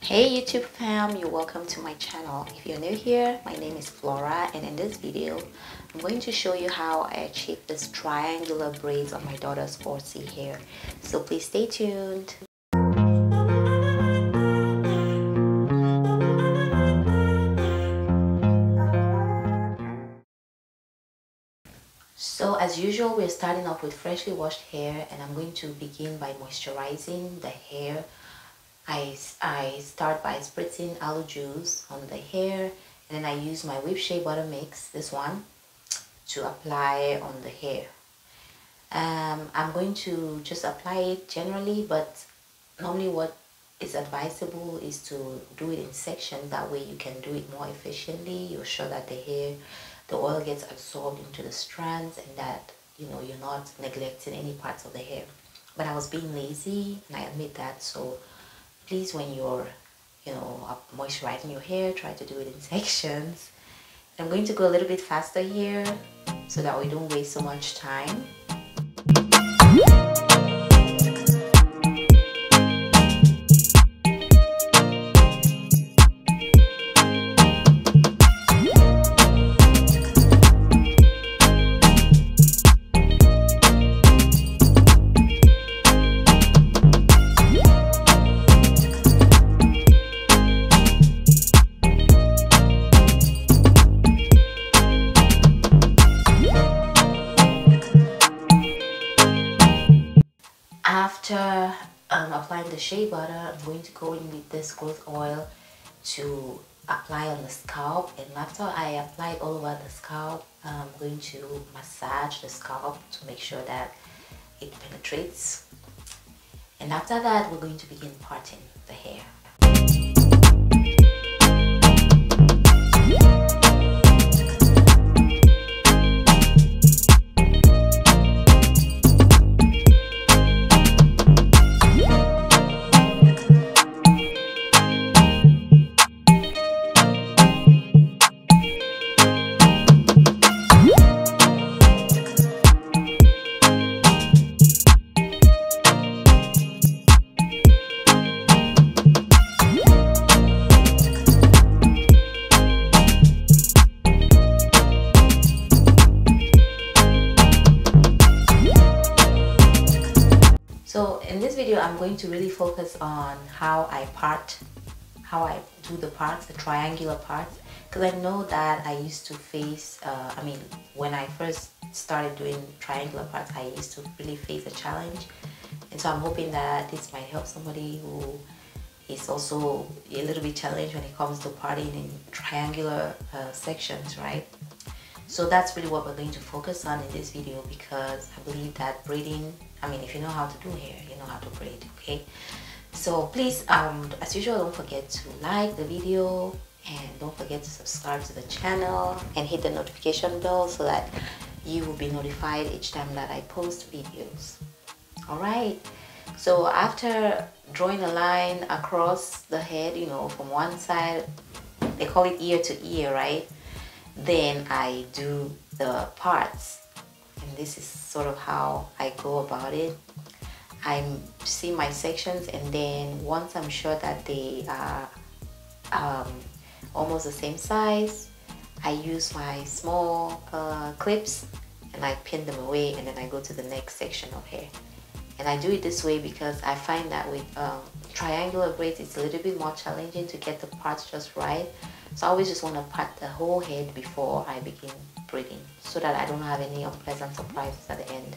Hey YouTube fam, you're welcome to my channel. If you're new here, my name is Flora, and in this video I'm going to show you how I achieved this triangular braids on my daughter's 4C hair. So please stay tuned. So as usual, we're starting off with freshly washed hair, and I'm going to begin by moisturizing the hair. I start by spritzing aloe juice on the hair, and then I use my whipped shea butter mix, this one, to apply on the hair. I'm going to just apply it generally, but normally what is advisable is to do it in sections. That way you can do it more efficiently. You're sure that the oil gets absorbed into the strands, and that you're not neglecting any parts of the hair. But I was being lazy, and I admit that. So please, when you're moisturizing your hair, try to do it in sections. I'm going to go a little bit faster here so that we don't waste so much time. After applying the shea butter, I'm going to go in with this growth oil to apply on the scalp. And after I apply it all over the scalp, I'm going to massage the scalp to make sure that it penetrates. And after that, we're going to begin parting the hair. So in this video, I'm going to really focus on how I do the parts, the triangular parts, because I know that I used to face, when I first started doing triangular parts, I used to really face a challenge. And so I'm hoping that this might help somebody who is also a little bit challenged when it comes to parting in triangular sections, right? So that's really what we're going to focus on in this video, because I believe that braiding, if you know how to do hair, you know how to braid, okay? So please, as usual, don't forget to like the video, and don't forget to subscribe to the channel and hit the notification bell so that you will be notified each time that I post videos. Alright, so after drawing a line across the head, from one side, they call it ear to ear, right? Then I do the parts, and this is sort of how I go about it. I see my sections, and then once I'm sure that they are almost the same size, I use my small clips and I pin them away, and then I go to the next section of hair. And I do it this way because I find that with triangular braids, it's a little bit more challenging to get the parts just right. So I always just want to part the whole head before I begin braiding, so that I don't have any unpleasant surprises at the end.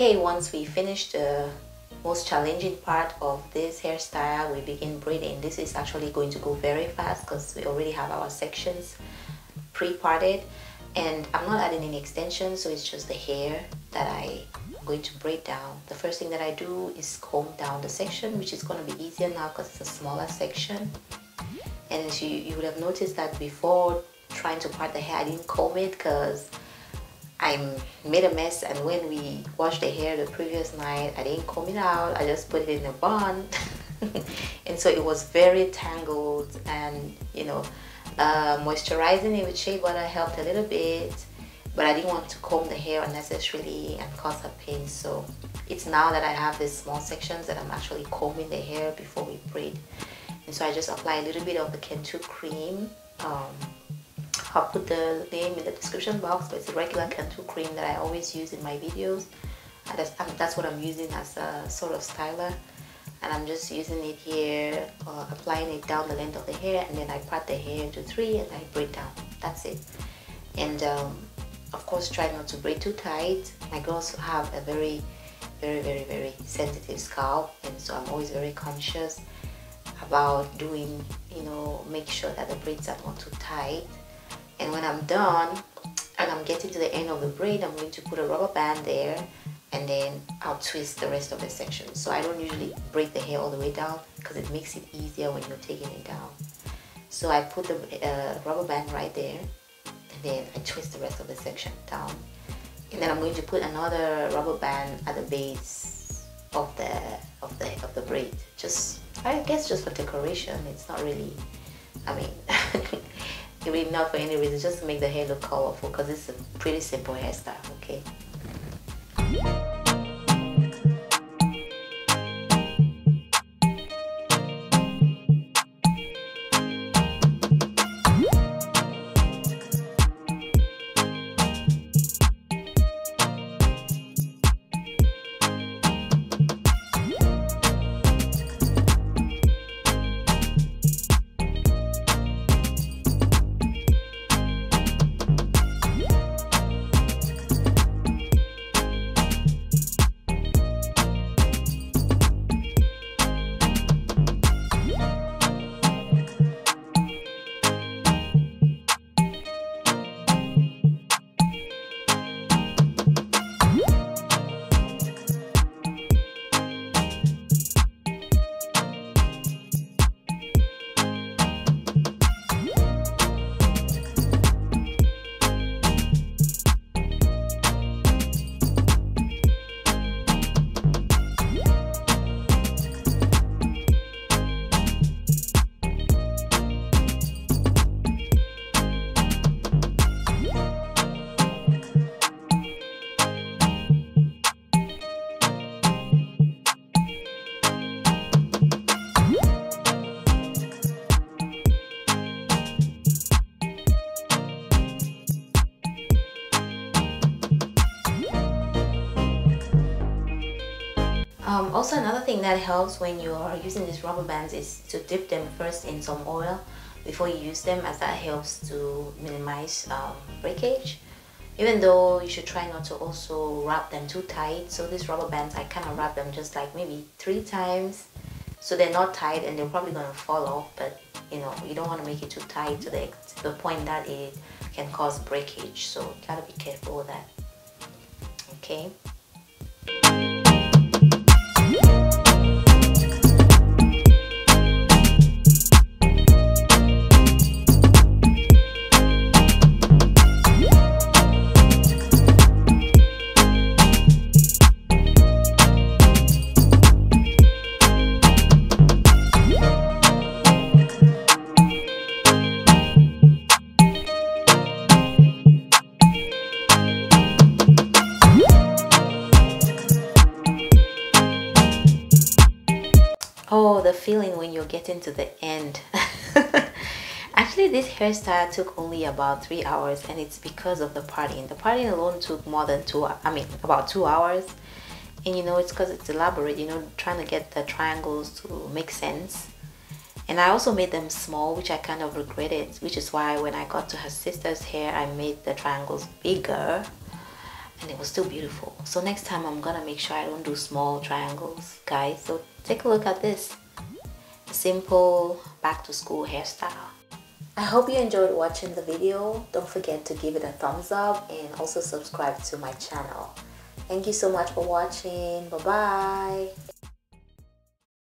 Okay, once we finish the most challenging part of this hairstyle, we begin braiding. This is actually going to go very fast because we already have our sections pre-parted, and I'm not adding any extensions, so it's just the hair that I'm going to braid down. The first thing that I do is comb down the section, which is going to be easier now because it's a smaller section. And as you would have noticed that before trying to part the hair, I didn't comb it because I made a mess, and when we washed the hair the previous night, I didn't comb it out. I just put it in a bun and so it was very tangled, and you know, moisturizing it with shea butter helped a little bit, but I didn't want to comb the hair unnecessarily and cause her pain. So it's now that I have these small sections that I'm actually combing the hair before we braid. And so I just apply a little bit of the Cantu cream. I'll put the name in the description box, but it's a regular Cantu cream that I always use in my videos. That's what I'm using as a sort of styler, and I'm just using it here, applying it down the length of the hair, and then I part the hair into 3 and I braid down. That's it. And of course, try not to braid too tight. My girls have a very sensitive scalp, and so I'm always very conscious about doing, you know, make sure that the braids are not too tight. And when I'm done and I'm getting to the end of the braid, I'm going to put a rubber band there, and then I'll twist the rest of the section. So I don't usually braid the hair all the way down because it makes it easier when you're taking it down. So I put the rubber band right there, and then I twist the rest of the section down. And then I'm going to put another rubber band at the base of the braid. Just, I guess, just for decoration. It's not really, I mean, really not for any reason, just to make the hair look colorful, because it's a pretty simple hairstyle, okay? Also, another thing that helps when you are using these rubber bands is to dip them first in some oil before you use them, as that helps to minimize breakage. Even though you should try not to also wrap them too tight. So these rubber bands, I kind of wrap them just like maybe 3 times, so they're not tight and they're probably going to fall off, but you know, you don't want to make it too tight to the point that it can cause breakage. So you gotta be careful with that, okay? Oh, the feeling when you're getting to the end. Actually, this hairstyle took only about 3 hours, and it's because of the parting. The parting alone took more than about 2 hours. And you know, it's because it's elaborate, you know, trying to get the triangles to make sense. And I also made them small, which I kind of regretted, which is why when I got to her sister's hair, I made the triangles bigger. and it was still beautiful. So next time I'm gonna make sure I don't do small triangles, guys. So take a look at this. A simple back to school hairstyle. I hope you enjoyed watching the video. Don't forget to give it a thumbs up and also subscribe to my channel. Thank you so much for watching. Bye bye.